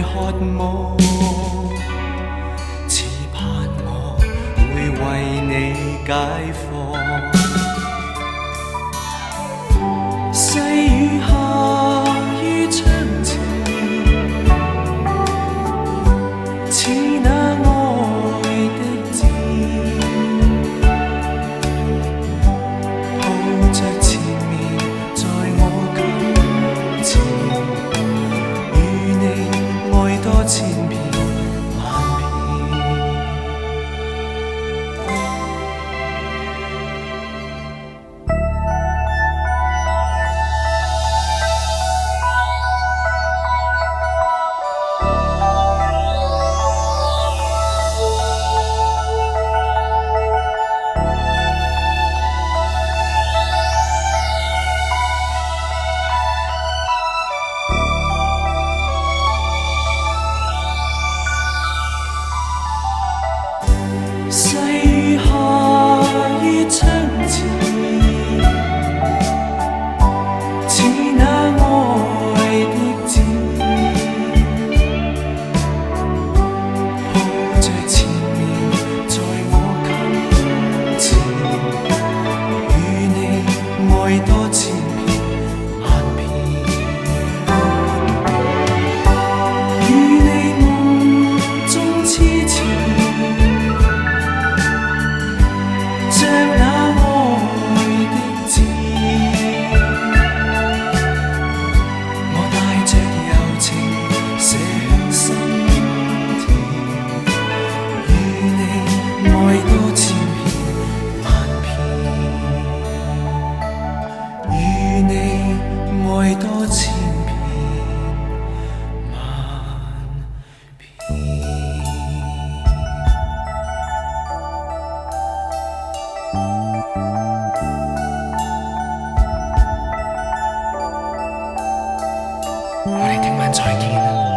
渴望，似盼我會為你解放。細雨下於窗前，似那愛的箭，抱着纏綿在我襟前，與你愛多千遍萬遍。細雨下於窗前，似那愛的箭，抱着纏綿在我襟前，與你愛多千遍萬遍，與你夢中痴纏，像那愛的箭，我帶着柔情射向心田，與你愛多千遍萬遍，與你愛多千遍萬遍。我哋聽晚再見。